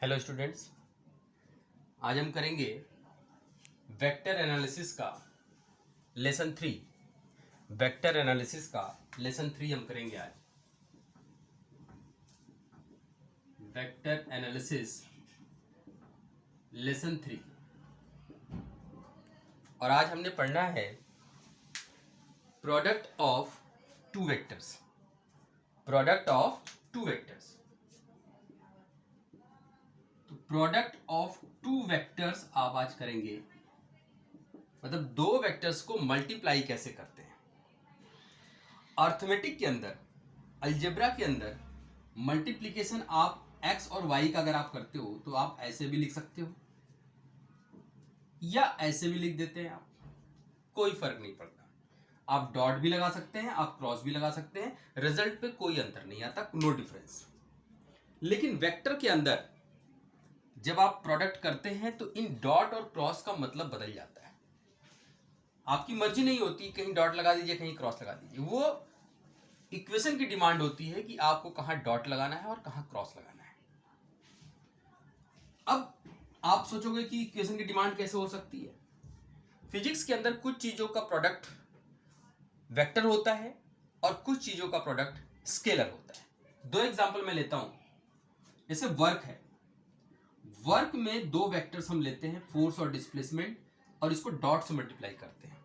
Hello students, आज हम करेंगे वेक्टर एनालिसिस का लेसन 3। वेक्टर एनालिसिस का लेसन 3 हम करेंगे आज। वेक्टर एनालिसिस लेसन 3 और आज हमने पढ़ना है product of two vectors. Product of two vectors, तो प्रोडक्ट ऑफ टू वेक्टर्स आप आज करेंगे, मतलब दो वेक्टर्स को मल्टीप्लाई कैसे करते हैं। अर्थमेटिक के अंदर, अलजेब्रा के अंदर मल्टीप्लिकेशन आप x और y का अगर आप करते हो तो आप ऐसे भी लिख सकते हो या ऐसे भी लिख देते हैं आप, कोई फर्क नहीं पड़ता। आप डॉट भी लगा सकते हैं, आप क्रॉस भी लगा सकते हैं, रिजल्ट पे कोई अंतर नहीं आता, नो डिफरेंस। लेकिन वेक्टर के अंदर जब आप प्रोडक्ट करते हैं तो इन डॉट और क्रॉस का मतलब बदल जाता है। आपकी मर्जी नहीं होती, कहीं डॉट लगा दीजिए कहीं क्रॉस लगा दीजिए। वो इक्वेशन की डिमांड होती है कि आपको कहां डॉट लगाना है और कहां क्रॉस लगाना है। अब आप सोचोगे कि इक्वेशन की डिमांड कैसे हो सकती है। फिजिक्स के अंदर कुछ चीजों का प्रोडक्ट वेक्टर होता है और कुछ चीजों का प्रोडक्ट स्केलर होता है। दो एग्जांपल मैं लेता हूं, जैसे वर्क है। वर्क में दो वेक्टर्स हम लेते हैं, फोर्स और डिस्प्लेसमेंट, और इसको डॉट से मल्टीप्लाई करते हैं।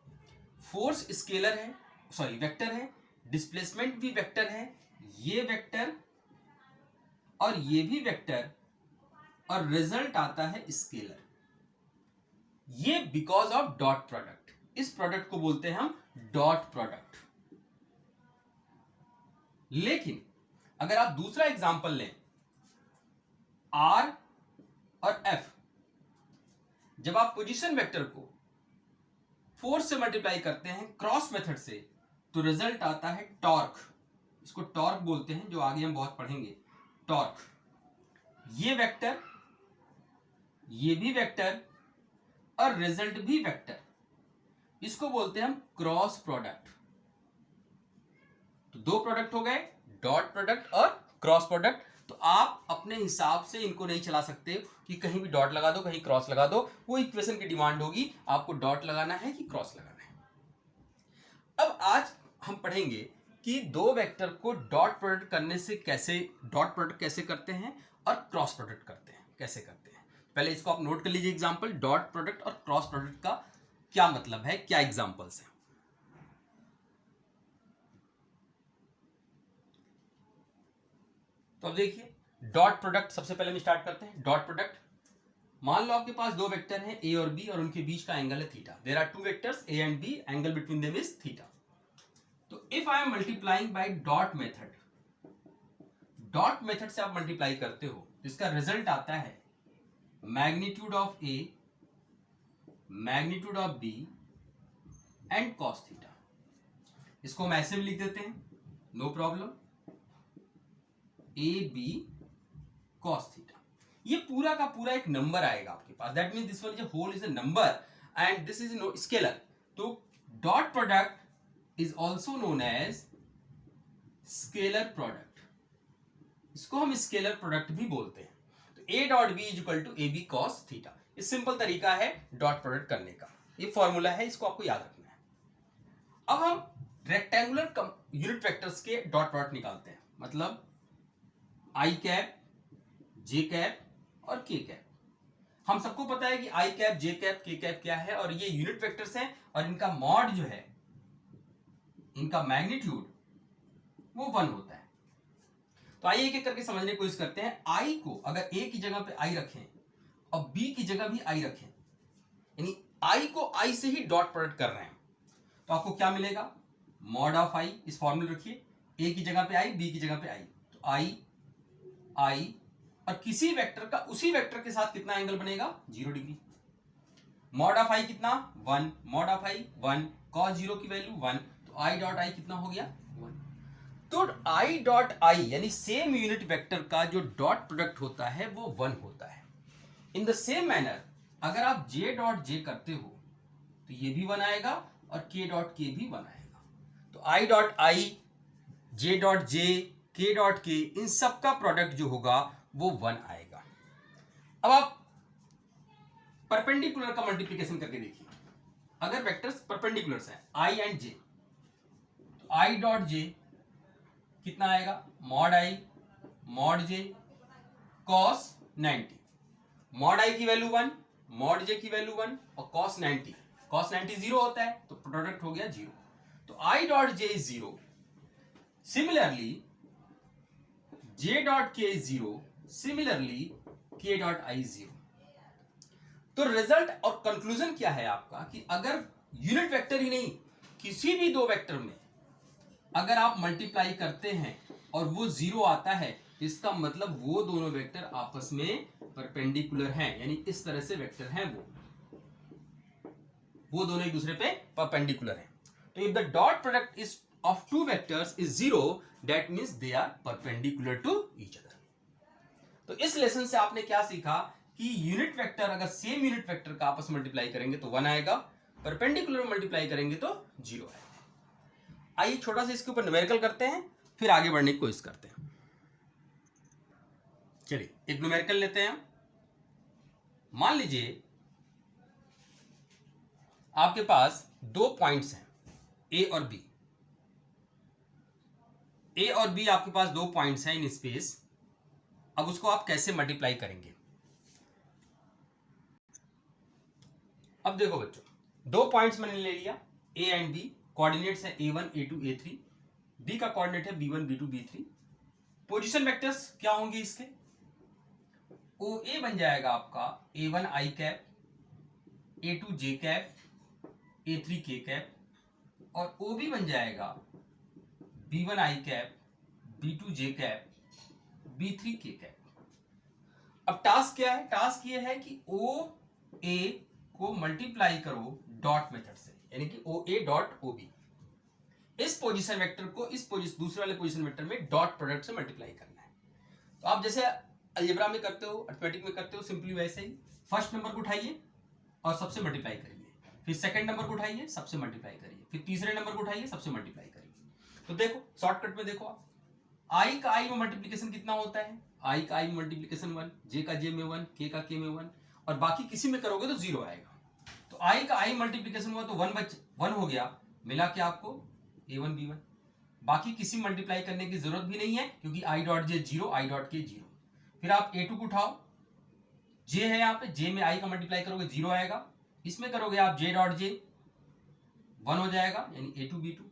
फोर्स स्केलर है, सॉरी वेक्टर है, डिस्प्लेसमेंट भी वेक्टर है, ये वेक्टर और ये भी वेक्टर, और रिजल्ट आता है स्केलर। ये बिकॉज ऑफ डॉट प्रोडक्ट। इस प्रोडक्ट को बोलते हैं हम डॉट प्रोडक्ट। लेकिन अगर आप दूसरा एग्जांपल लें, आर और एफ, जब आप पोजीशन वेक्टर को फोर्स से मल्टीप्लाई करते हैं क्रॉस मेथड से, तो रिजल्ट आता है टॉर्क। इसको टॉर्क बोलते हैं, जो आगे हम बहुत पढ़ेंगे, टॉर्क। ये वेक्टर, ये भी वेक्टर और रिजल्ट भी वेक्टर, इसको बोलते हैं हम क्रॉस प्रोडक्ट। तो दो प्रोडक्ट हो गए, डॉट प्रोडक्ट और क्रॉस प्रोडक्ट। तो आप अपने हिसाब से इनको नहीं चला सकते कि कहीं भी डॉट लगा दो कहीं क्रॉस लगा दो। वो इक्वेशन की डिमांड होगी, आपको डॉट लगाना है कि क्रॉस लगाना है। अब आज हम पढ़ेंगे कि दो वेक्टर को डॉट प्रोडक्ट करने से कैसे, डॉट प्रोडक्ट कैसे करते हैं और क्रॉस प्रोडक्ट करते हैं कैसे करते हैं। पहले इसको आप नोट कर लीजिए एग्जांपल, डॉट प्रोडक्ट और क्रॉस प्रोडक्ट का क्या मतलब है, क्या एग्जांपल्स है। तो अब देखिए डॉट प्रोडक्ट, सबसे पहले हम स्टार्ट करते हैं। डॉट प्रोडक्ट, मान लो आपके पास दो वेक्टर हैं ए और बी और उनके बीच का एंगल है theta. There are two vectors A and B, angle between them is theta. तो if I am multiplying by dot method, dot method से आप मल्टीप्लाई करते हो तो इसका रिजल्ट आता है magnitude of A, magnitude of B and cos theta. इसको हम ऐसे भी लिख देते हैं, no problem, A B cos theta. ये पूरा का पूरा एक नंबर आएगा आपके पास। That means this one is a whole is a number and this is no scalar. तो dot product is also known as scalar product. इसको हम स्केलर प्रोडक्ट भी बोलते हैं। तो A dot B is equal to A B cos theta. ये simple तरीका है डॉट प्रोडक्ट करने का, ये फॉर्मूला है, इसको आपको याद रखना है। अब हम रेक्टेंगुलर यूनिट वेक्टर्स के डॉट प्रोडक्ट निकालते हैं, मतलब आई कैप, जे कैप और के कैप। हम सबको पता है कि आई कैप, जे कैप, के कैप क्या है, और ये यूनिट वेक्टर्स हैं और इनका मॉड जो है, इनका मैग्नीट्यूड वो 1 होता है। तो आइए एक एक करके समझने की कोशिश करते हैं। आई को अगर ए की जगह पे आई रखें और बी की जगह भी आई रखें, यानी आई को आई से ही डॉट प्रोडक्ट कर रहे हैं, तो आपको क्या मिलेगा, मॉड ऑफ आई। इस फॉर्मूले रखिए, ए की जगह पे आई, बी की जगह पे आई, तो आई आई, और किसी वेक्टर का उसी वेक्टर के साथ कितना एंगल बनेगा, 0 डिग्री। मॉड ऑफ आई कितना, 1, मॉड ऑफ आई 1, कॉस 0 की वैल्यू 1, तो आई डॉट आई कितना हो गया, 1। तो आई डॉट आई यानी सेम यूनिट वेक्टर का जो डॉट प्रोडक्ट होता है वो 1 होता है। इन द सेम मैनर अगर आप जे डॉट जे करते हो तो ये भी 1 आएगा और के डॉट के भी 1 आएगा। तो I dot I, J dot J, के डॉट के, इन सब का प्रोडक्ट जो होगा वो 1 आएगा। अब आप परपेंडिकुलर का मल्टीप्लिकेशन करके देखिए, अगर वेक्टर्स परपेंडिकुलर्स हैं आई एंड जे, तो आई डॉट जे कितना आएगा, मॉड आई मॉड जे कॉस 90, मॉड आई की वैल्यू 1, मॉड जे की वैल्यू 1 और कॉस 90, कॉस 90 जीरो होता है तो प्रोडक्ट हो गया जीरो, तो I dot J is zero, similarly J dot के इज जीरो, सिमिलरली के डॉट आई जीरो। तो रिजल्ट और कंक्लूजन क्या है आपका कि अगर यूनिट वेक्टर ही नहीं किसी भी दो वेक्टर में अगर आप मल्टीप्लाई करते हैं और वो जीरो आता है, इसका मतलब वो दोनों वेक्टर आपस में परपेंडिकुलर हैं, यानी इस तरह से वेक्टर हैं, वो दोनों एक दूसरे पे परपेंडिकुलर हैं। तो if the dot product is of two vectors is zero, that means they are perpendicular to each other. तो इस लेसन से आपने क्या सीखा कि यूनिट वेक्टर अगर सेम यूनिट वेक्टर का आपस में मल्टीप्लाई करेंगे तो 1 आएगा, परपेंडिकुलर मल्टीप्लाई करेंगे तो 0 आएगा। आइए छोटा सा इसके ऊपर न्यूमेरिकल करते हैं, फिर आगे बढ़ने की कोशिश करते हैं। चलिए एक न्यूमेरिकल लेते हैं। मान लीजिए आपके पास दो पॉइंट्स हैं ए और बी, ए और बी आपके पास दो पॉइंट्स हैं इन स्पेस। अब उसको आप कैसे मल्टीप्लाई करेंगे? अब देखो बच्चों, दो पॉइंट्स मैंने ले लिया ए एंड बी, कोऑर्डिनेट्स है a1 a2 a3, बी का कोऑर्डिनेट है b1 b2 b3। Position vectors क्या होंगे इसके? ओ ए बन जाएगा आपका a1 i cap, a2 j cap, a3 k cap, और ओ बी बन जाएगा b1 i cap, b2 j cap, b3 k cap. अब टास्क क्या है? टास्क ये है कि ओ ए को मल्टीप्लाई करो डॉट मेथड से, यानी कि ओ ए डॉट ओ बी। इस पोजीशन वेक्टर को इस दूसरे वाले पोजीशन वेक्टर में डॉट प्रोडक्ट से मल्टीप्लाई करना है। तो आप जैसे अलजेब्रा में करते हो, अरिथमेटिक में करते हो, सिंपली वैसे ही फर्स्ट नंबर को उठाइए और सबसे मल्टीप्लाई करिए, फिर सेकंड नंबर को उठाइए सबसे मल्टीप्लाई करिए, फिर तीसरे नंबर को उठाइए सबसे मल्टीप्लाई करिए। तो देखो शॉर्टकट में देखो आप, आई का आई में मल्टीप्लीकेशन कितना होता है? आई का आई में मल्टीप्लीकेशन 1, जे का जे में 1, के का के में 1, और बाकी किसी में करोगे तो 0 आएगा। तो आई का आई मल्टीप्लीकेशन हुआ तो 1 हो गया, मिला क्या आपको a1 b1। बाकी किसी मल्टीप्लाई करने की जरूरत भी नहीं है क्योंकि I dot J 0, I dot के 0। फिर आप a2 को उठाओ, जे है यहाँ पे, जे में आई का मल्टीप्लाई करोगे 0 आएगा, इसमें करोगे आप जे डॉट जे 1 हो जाएगा यानी a2 b2,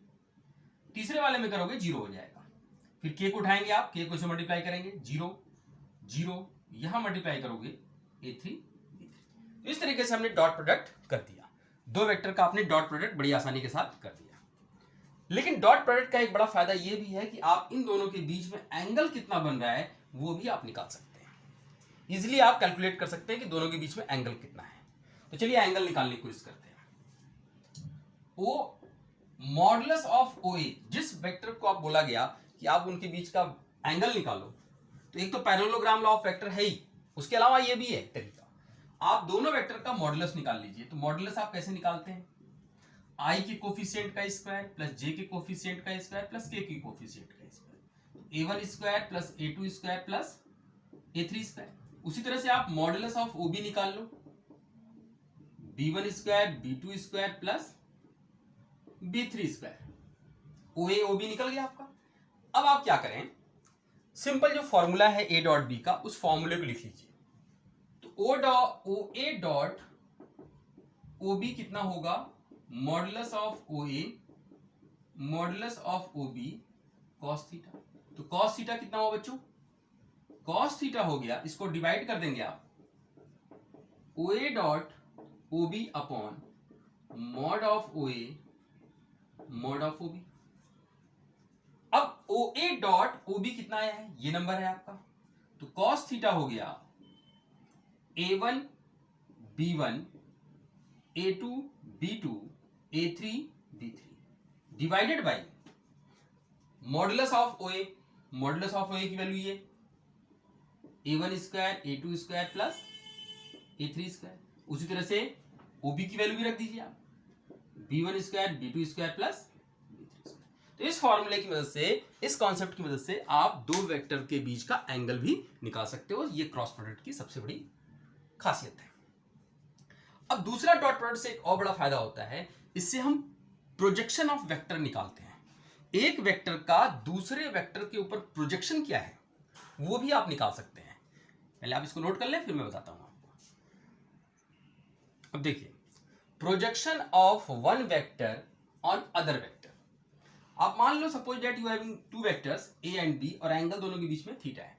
तीसरे वाले में करोगे 0 हो जाएगा। फिर के को उठाएंगे आप, के को से मल्टीप्लाई करेंगे 0 0, यहां मल्टीप्लाई करोगे a3 b3। तो इस तरीके से हमने डॉट प्रोडक्ट कर दिया, दो वेक्टर का आपने डॉट प्रोडक्ट बड़ी आसानी के साथ कर दिया। लेकिन डॉट प्रोडक्ट का एक बड़ा फायदा ये भी है कि आप इन दोनों के बीच में एंगल कितना बन रहा है वो भी आप निकाल सकते हैं, इजिली आप कैलकुलेट कर सकते हैं कि दोनों के बीच में एंगल कितना है। तो चलिए एंगल निकालने की कोशिश करते हैं। ओ मॉडुलस ऑफ ओ ए, जिस वेक्टर को आप बोला गया कि आप उनके बीच का एंगल निकालो, तो एक तो पैरेललोग्राम लॉ ऑफ वेक्टर है ही, उसके अलावा ये भी है तरीका, आप दोनों वेक्टर का मॉडुलस निकाल लीजिए। तो मॉडुलस आप कैसे निकालते हैं? आई के कोफिशिएंट का स्क्वायर प्लस जे के कोफिशिएंट का स्क्वायर प्लस के की कोफिशिएंट का square, a1 square plus a2 square plus a3 square. उसी तरह से आप मॉडुलस ऑफ ओ बी निकाल लो, b1 square b2 square plus b3 square, O A O B निकल गया आपका। अब आप क्या करें, सिंपल जो फॉर्मूला है ए डॉट बी का, उस फॉर्मूले को लिख लीजिए। तो ओ ए डॉट ओ बी कितना होगा? Modulus of O A modulus of O B cos theta. तो कॉस थीटा कितना होगा बच्चों? कॉस थीटा हो गया, इसको डिवाइड कर देंगे आप, O A dot O B upon mod of O A mod of O B. अब O A dot O B कितना आया है? ये नंबर है आपका। तो कॉस थीटा हो गया a1 b1 a2 b2 a3 b3 divided by modulus of O A, modulus of O A की वैल्यू ये a1 square a2 square plus a3 square. उसी तरह से ओ बी की वैल्यू भी रख दीजिए आप, b1 square b2 square plus b3 square. तो इस फॉर्मूले की मदद से, इस कॉन्सेप्ट की मदद से आप दो वेक्टर के बीच का एंगल भी निकाल सकते हो। ये क्रॉस प्रोडक्ट की सबसे बड़ी खासियत है। अब दूसरा डॉट प्रोडक्ट से एक और बड़ा फायदा होता है, इससे हम प्रोजेक्शन ऑफ वेक्टर निकालते हैं। एक वेक्टर का दूसरे वेक्टर के ऊपर प्रोजेक्शन क्या है वो भी आप निकाल सकते हैं। पहले आप इसको नोट कर लें, फिर मैं बताता हूं आपको। अब देखिए, projection of one vector on other vector. आप मान लो suppose that you having two vectors A and B और एंगल दोनों के बीच में थीटा है।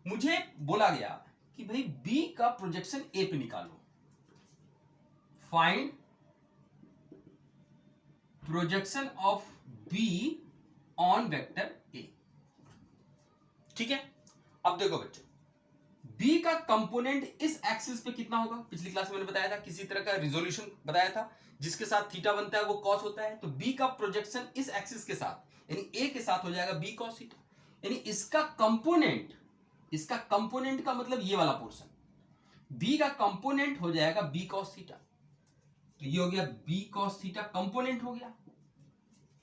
मुझे बोला गया कि भाई बी का प्रोजेक्शन ए पे निकालो। Find projection of be on vector A. ठीक है, अब देखो बच्चों, बी का कंपोनेंट इस एक्सिस पे कितना होगा? पिछली क्लास में मैंने बताया था, किसी तरह का रिजोल्यूशन बताया था जिसके साथ थीटा बनता है वो कॉस होता है। तो बी का प्रोजेक्शन इस एक्सिस के साथ यानी ए के साथ हो जाएगा बी कॉस थीटा, यानी इसका कंपोनेंट का मतलब ये वाला पोर्शन, बी का कंपोनेंट हो जाएगा बी कॉस थीटा। तो ये हो गया बी कॉस थीटा कंपोनेंट हो गया,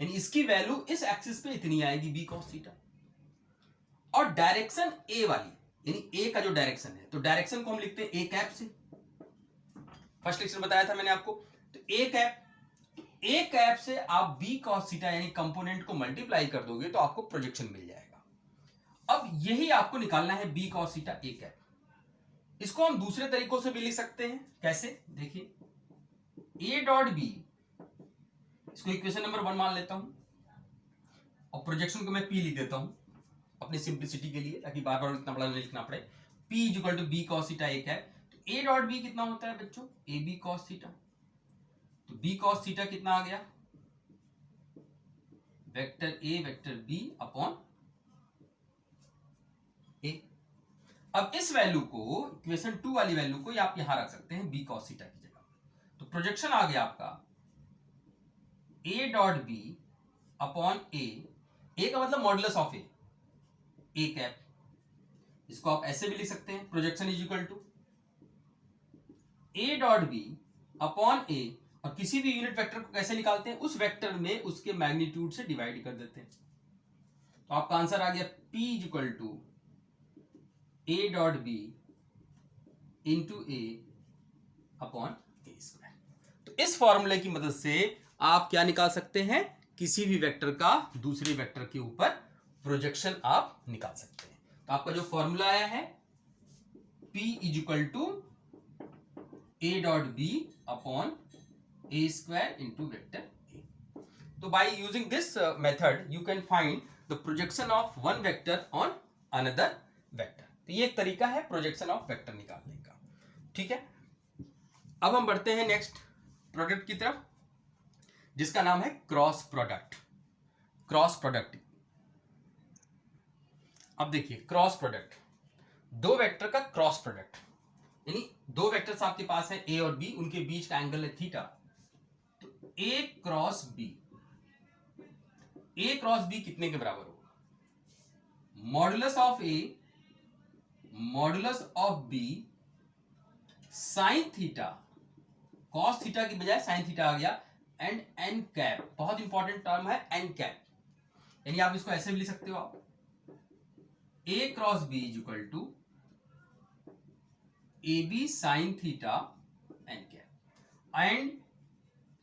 यानी इसकी वैल्यू इस एक्सिस पे इतनी आएगी बी कॉस थीटा। और डायरेक्शन ए वाली यानी ए का जो डायरेक्शन है, तो डायरेक्शन को हम लिखते हैं ए कैप से। फर्स्ट लेक्चर बताया था मैंने आपको। तो ए कैप से आप बी कॉस थीटा यानी कंपोनेंट को मल्टीप्लाई कर दोगे तो आपको प्रोजेक्शन मिल जाएगा। अब यही आपको निकालना है B cos theta A cap. इसको हम दूसरे तरीकों से भी लिख सकते हैं। कैसे? देखिए, ए डॉट बी, इसको इक्वेशन नंबर 1 मान लेता हूं और प्रोजेक्शन को मैं पी लिख देता हूं अपनी सिंप्लिसिटी के लिए, ताकि बार बार इतना बड़ा नहीं लिखना पड़े। P equal to B cos theta एक है, तो A डॉट बी कितना होता है बच्चों? A B cos theta. तो बी कॉस थीटा कितना आ गया? Vector A vector B upon A. अब इस वैल्यू को, इक्वेशन 2 वाली वैल्यू को आप यहां रख सकते हैं बी कॉस थीटा की जगह। तो प्रोजेक्शन आ गया आपका ए डॉट बी अपॉन ए का मतलब मॉडुलस ऑफ ए कैप। इसको आप ऐसे भी लिख सकते हैं, projection is equal to A dot B upon A, और किसी भी यूनिट वेक्टर को कैसे निकालते हैं? उस वेक्टर में उसके मैग्नीट्यूड से डिवाइड कर देते हैं। तो आपका आंसर आ गया P is equal to A dot B into A upon A square. तो इस फॉर्मूले की मदद से आप क्या निकाल सकते हैं? किसी भी वेक्टर का दूसरे वेक्टर के ऊपर प्रोजेक्शन आप निकाल सकते हैं। तो आपका जो फॉर्मूला आया है P is equal to A dot B upon A square into vector A. तो by using this method you can find the projection of one vector on another vector. तो ये एक तरीका है प्रोजेक्शन ऑफ वेक्टर निकालने का। ठीक है, अब हम बढ़ते हैं नेक्स्ट प्रोडक्ट की तरफ, जिसका नाम है क्रॉस प्रोडक्ट। क्रॉस प्रोडक्ट, अब देखिए, क्रॉस प्रोडक्ट, दो वेक्टर का क्रॉस प्रोडक्ट, यानी दो वेक्टर्स आपके पास है ए और बी, उनके बीच का एंगल है थीटा। तो ए क्रॉस बी कितने के बराबर होगा? Modulus of A modulus of B sine theta, cos theta की बजाय साइन थीटा आ गया, एंड एन कैप। बहुत इंपॉर्टेंट टर्म है एन कैप, यानी आप इसको ऐसे भी लिख सकते हो आप, A cross B is equal to A B sine theta N cap. And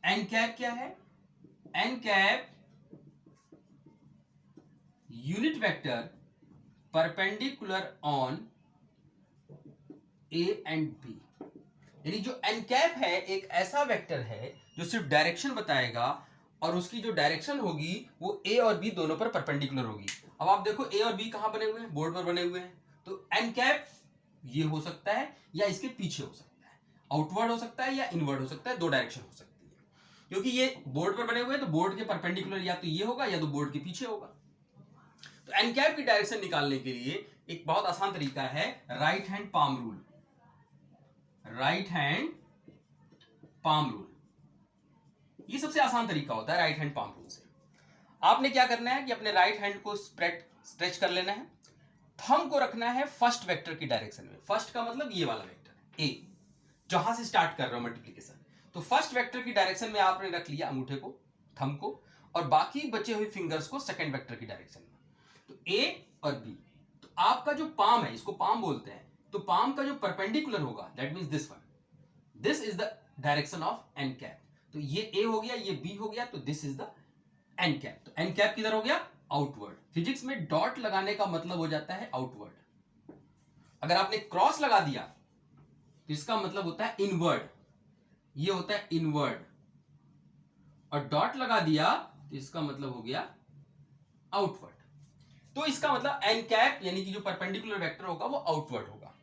N cap क्या है? N cap unit vector perpendicular on A and B, यानी जो एन कैप है एक ऐसा वेक्टर है जो सिर्फ डायरेक्शन बताएगा और उसकी जो डायरेक्शन होगी वो ए और बी दोनों पर परपेंडिकुलर होगी। अब आप देखो ए और बी कहां बने हुए हैं? बोर्ड पर बने हुए हैं। तो एन कैप ये हो सकता है या इसके पीछे हो सकता है, आउटवर्ड हो सकता है या इनवर्ड हो सकता है, दो डायरेक्शन हो सकती है। क्योंकि ये बोर्ड पर बने हुए हैं तो बोर्ड के परपेंडिकुलर या तो ये होगा या तो बोर्ड के पीछे होगा। तो एन कैप की डायरेक्शन निकालने के लिए एक बहुत आसान तरीका है right hand palm rule. Right hand palm rule, ये सबसे आसान तरीका होता है राइट हैंड पाम रूल से। आपने क्या करना है कि अपने राइट हैंड को स्ट्रेच कर लेना है, थंब को रखना है फर्स्ट वेक्टर की डायरेक्शन में। फर्स्ट का मतलब ये वाला वेक्टर ए, जहां से स्टार्ट कर रहे हो मल्टीप्लिकेशन। तो फर्स्ट वेक्टर की डायरेक्शन में आपने रख लिया अंगूठे को, थंब को, और बाकी बचे हुए फिंगर्स को सेकंड वेक्टर की डायरेक्शन में। तो ए और बी, तो आपका जो पाम है, इसको पाम बोलते हैं, तो पाम का जो परपेंडिकुलर होगा that means this one, this is the direction of N cap. तो ये ए हो गया, ये बी हो गया, तो this is the N cap. तो एन कैप किधर हो गया? आउटवर्ड। फिजिक्स में डॉट लगाने का मतलब हो जाता है आउटवर्ड। अगर आपने क्रॉस लगा दिया तो इसका मतलब होता है इनवर्ड, ये होता है इनवर्ड। और डॉट लगा दिया तो इसका मतलब हो गया आउटवर्ड। तो इसका मतलब एन कैप यानी कि जो परपेंडिकुलर वेक्टर होगा वो आउटवर्ड होगा।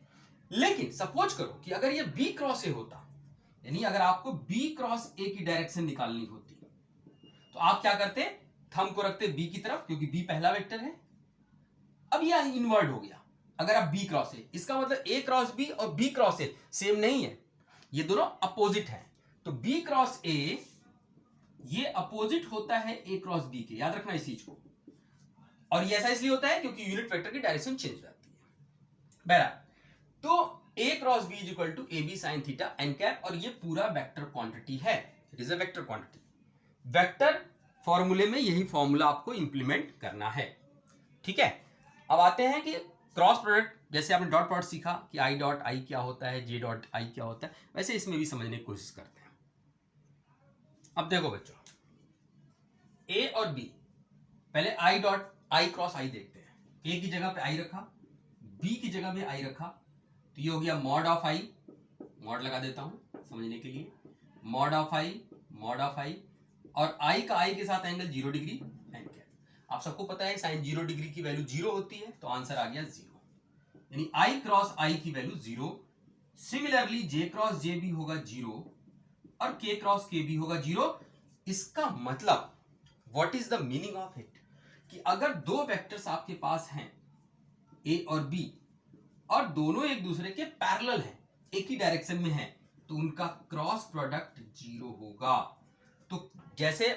लेकिन सपोज करो कि अगर ये बी क्रॉस ए होता, यानी अगर आपको बी क्रॉस ए की डायरेक्शन निकालनी होती तो आप क्या करते? थंब को रखते बी की तरफ, क्योंकि बी पहला वेक्टर है। अब यह इनवर्ड हो गया अगर आप बी क्रॉस ए, इसका मतलब ए क्रॉस बी और बी क्रॉस ए सेम नहीं है, ये दोनों अपोजिट है। तो बी क्रॉस ए ये अपोजिट होता है ए क्रॉस बी के, याद रखना इस चीज को। और ये ऐसा इसलिए होता है क्योंकि यूनिट वेक्टर की डायरेक्शन चेंज हो जाती है। बहरहाल, तो A cross B is equal to A B sine theta N cap, और ये पूरा वेक्टर क्वांटिटी है, it is a vector quantity. Vector फॉर्मूले में यही फॉर्मूला आपको इंप्लीमेंट करना है, ठीक है। अब आते हैं कि क्रॉस प्रोडक्ट, जैसे आपने डॉट प्रोडक्ट सीखा कि आई डॉट आई क्या होता है, जे डॉट आई क्या होता है, वैसे इसमें भी समझने की कोशिश करते हैं। अब देखो बच्चों, ए और बी, पहले आई डॉट आई क्रॉस आई देखते हैं। ए की जगह पे आई रखा, बी की जगह पे आई रखा, तो ये हो गया मॉड ऑफ आई, मॉड लगा देता हूं समझने के लिए, mod of I, mod of I, और आई का आई के साथ एंगल 0 डिग्री एन कैप। आप सबको पता है साइन 0 डिग्री की वैल्यू 0 होती है, तो आंसर आ गया 0, यानी आई क्रॉस आई की वैल्यू 0। सिमिलरली जे क्रॉस जे भी होगा 0 और के क्रॉस के भी होगा 0। इसका मतलब what is the meaning of it, कि अगर दो वेक्टर्स आपके पास हैं ए और बी, और दोनों एक दूसरे के पैरेलल हैं, एक ही डायरेक्शन में हैं, तो उनका क्रॉस प्रोडक्ट 0 होगा। तो जैसे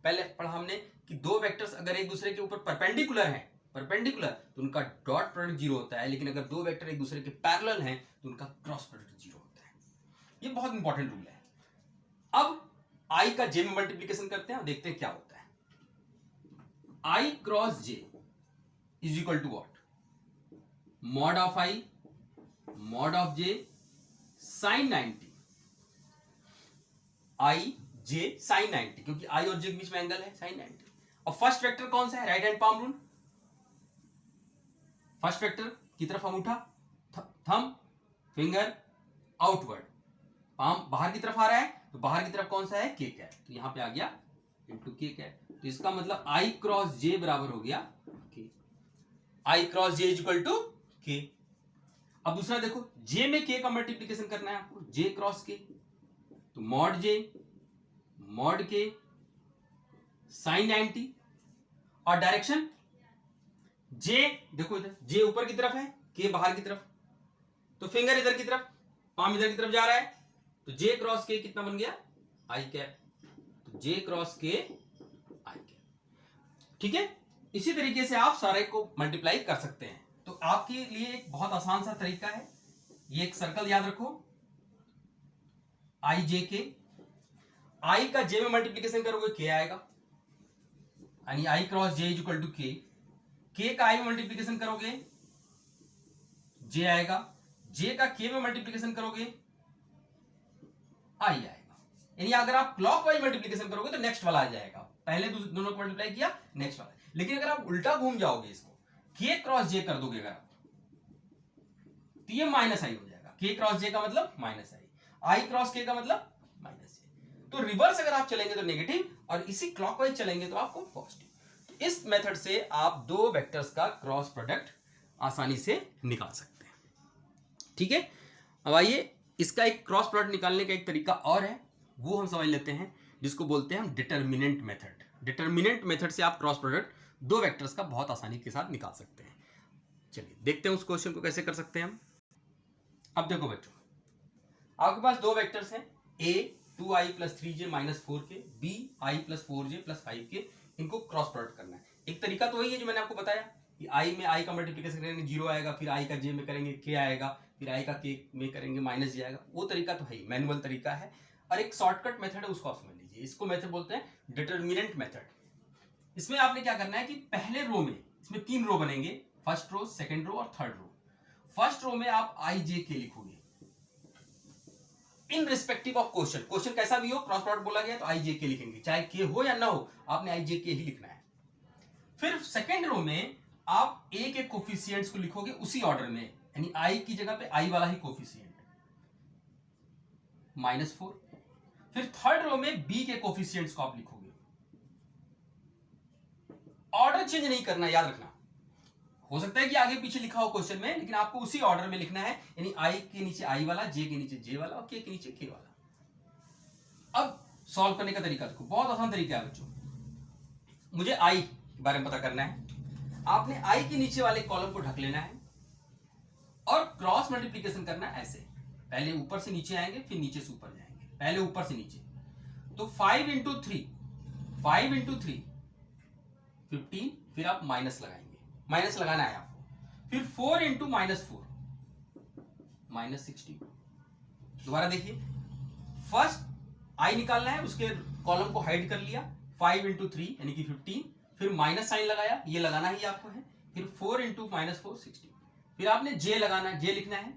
पहले पढ़ा हमने कि दो वेक्टर्स अगर एक दूसरे के ऊपर परपेंडिकुलर हैं, परपेंडिकुलर, तो उनका डॉट प्रोडक्ट 0 होता है। लेकिन अगर दो वेक्टर एक दूसरे के पैरेलल हैं तो उनका क्रॉस प्रोडक्ट 0 होता है। ये बहुत इंपॉर्टेंट रूल है। अब आई का जे में मल्टीप्लीकेशन करते हैं और देखते हैं क्या होता है। I cross J is equal to what? Mod of I mod of J sine 90, I J sine 90, क्योंकि आई और जे के बीच में एंगल है साइन 90। और फर्स्ट वेक्टर कौन सा है? Right hand palm rule. First vector की तरफ अंगूठा, थंब, फिंगर आउटवर्ड, पाम बाहर की तरफ आ रहा है, तो बाहर की तरफ कौन सा है? के कैप, तो यहां पे आ गया इनटू के कैप। तो इसका मतलब आई क्रॉस जे बराबर हो गया K, I cross J is equal to K. अब दूसरा देखो, जे में के का मल्टीप्लीकेशन करना है आपको, जे क्रॉस के, तो मॉड जे मॉड के साइन 90, और डायरेक्शन जे देखो इधर, जे ऊपर की तरफ है, के बाहर की तरफ, तो फिंगर इधर की तरफ, पाम इधर की तरफ जा रहा है, तो जे क्रॉस के कितना बन गया? आई कैप। तो जे क्रॉस के आई कैप, ठीक है। इसी तरीके से आप सारे को मल्टीप्लाई कर सकते हैं। तो आपके लिए एक बहुत आसान सा तरीका है, ये एक सर्कल याद रखो, आई जे के, आई का जे में मल्टीप्लीकेशन करोगे के आएगा, यानी I cross J is equal to K का आई में मल्टीप्लीकेशन करोगे जे आएगा, जे का के में मल्टीप्लीकेशन करोगे आई आएगा। यानी अगर आप क्लॉकवाइज मल्टीप्लीकेशन करोगे तो नेक्स्ट वाला आ जाएगा, पहले दोनों को मल्टीप्लाई किया नेक्स्ट वाला। लेकिन अगर आप उल्टा घूम जाओगे, इसको के क्रॉस जे कर दोगे अगर आप, तो ये माइनस आई हो जाएगा। के क्रॉस जे का मतलब माइनस आई, आई क्रॉस के का मतलब माइनस जे। तो रिवर्स अगर आप चलेंगे तो नेगेटिव, और इसी क्लॉकवाइज चलेंगे तो आपको पॉजिटिव। तो इस मेथड से आप दो वेक्टर्स का क्रॉस प्रोडक्ट आसानी से निकाल सकते हैं, ठीक है। अब आइए, इसका एक क्रॉस प्रोडक्ट निकालने का एक तरीका और है, वो हम समझ लेते हैं, जिसको बोलते हैं हम डिटर्मिनेंट मेथड। डिटर्मिनेंट मेथड से आप क्रॉस प्रोडक्ट दो वेक्टर्स का बहुत आसानी के साथ निकाल सकते हैं। चलिए देखते हैं उस क्वेश्चन को कैसे कर सकते हैं हम। अब देखो बच्चों, आपके पास दो वेक्टर्स हैं, ए 2i + 3j - 4k, b i + 4j + 5k, इनको क्रॉस प्रोडक्ट करना है। एक तरीका तो वही है जो मैंने आपको बताया कि i में i का मल्टीप्लिकेशन करेंगे 0 आएगा, फिर i का j में करेंगे k आएगा, फिर i का k में करेंगे -j आएगा। वो तरीका तो है ही, मैनुअल तरीका है। और एक शॉर्टकट मेथड है, उसको आप समझ लीजिए। इसको मेथड बोलते हैं डिटर्मिनेंट मेथड। इसमें आपने क्या करना है कि पहले रो में, इसमें 3 रो बनेंगे, फर्स्ट रो, सेकंड रो और थर्ड रो। फर्स्ट रो में आप आई जे के लिखोगे in respective of question. Question कैसा भी हो, क्रॉस प्रोडक्ट बोला गया तो आई जे के लिखेंगे, चाहे के हो या ना हो, आपने आई जे के ही लिखना है। फिर सेकेंड रो में आप ए के कोफिशिएंट्स को लिखोगे उसी ऑर्डर में, यानी आई की जगह पे आई वाला ही कोफिशिएंट -4। फिर थर्ड रो में बी के कोफिशिएंट्स को आप लिखोगे। ऑर्डर चेंज नहीं करना, याद रखना। हो सकता है कि आगे पीछे लिखा हो क्वेश्चन में, लेकिन आपको उसी ऑर्डर में लिखना है, यानी आई के नीचे आई वाला, जे के नीचे जे वाला और के नीचे के वाला। अब सॉल्व करने का तरीका देखो, बहुत आसान तरीका है बच्चों। मुझे आई के बारे में पता करना है। आपने आई के नीचे वाले कॉलम को ढक लेना है और क्रॉस मल्टीप्लीकेशन करना है ऐसे। पहले ऊपर से नीचे आएंगे, फिर नीचे से ऊपर जाएंगे, पहले ऊपर से नीचे। तो 5 इंटू 3 15, फिर आप माइनस लगाएंगे, माइनस लगाना है आपको। फिर 4 इंटू -4 -16। दोबारा देखिए, फर्स्ट आई निकालना है, उसके कॉलम को हाइड कर लिया, 5 इंटू 3 यानी कि 15, फिर माइनस साइन लगाया, ये लगाना ही आपको है। फिर 4 इंटू -4 16। फिर आपने जे लगाना है, जे लिखना है,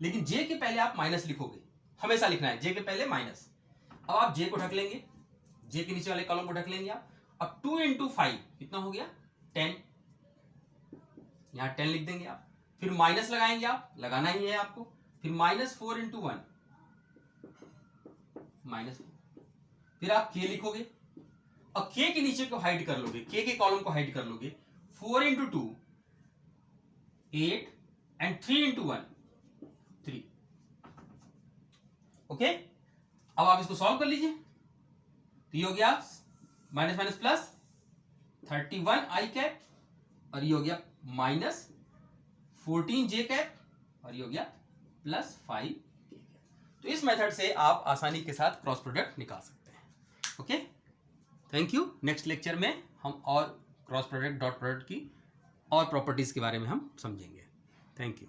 लेकिन जे के पहले आप माइनस लिखोगे, हमेशा लिखना है जे के पहले माइनस। अब आप जे को ढक लेंगे, जे के नीचे वाले कॉलम को ढक लेंगे आप। अब 2 इंटू 5 कितना हो गया 10, यहां 10 लिख देंगे आप। फिर माइनस लगाएंगे आप, लगाना ही है आपको। फिर -4 इंटू 1 -4। फिर आप के लिखोगे और के के नीचे को हाइड कर लोगे, के कॉलम को हाइड कर लोगे। 4 इंटू 2 8 एंड 3 इंटू 1 3। ओके, अब आप इसको सॉल्व कर लीजिए। तो ये हो गया माइनस माइनस प्लस 31 आई कैप, और ये हो गया -14 जे कैप, और ये हो गया +5 के कैप। तो इस मेथड से आप आसानी के साथ क्रॉस प्रोडक्ट निकाल सकते हैं। Okay, thank you. Next lecture में हम और क्रॉस प्रोडक्ट, डॉट प्रोडक्ट की और प्रॉपर्टीज के बारे में हम समझेंगे। Thank you.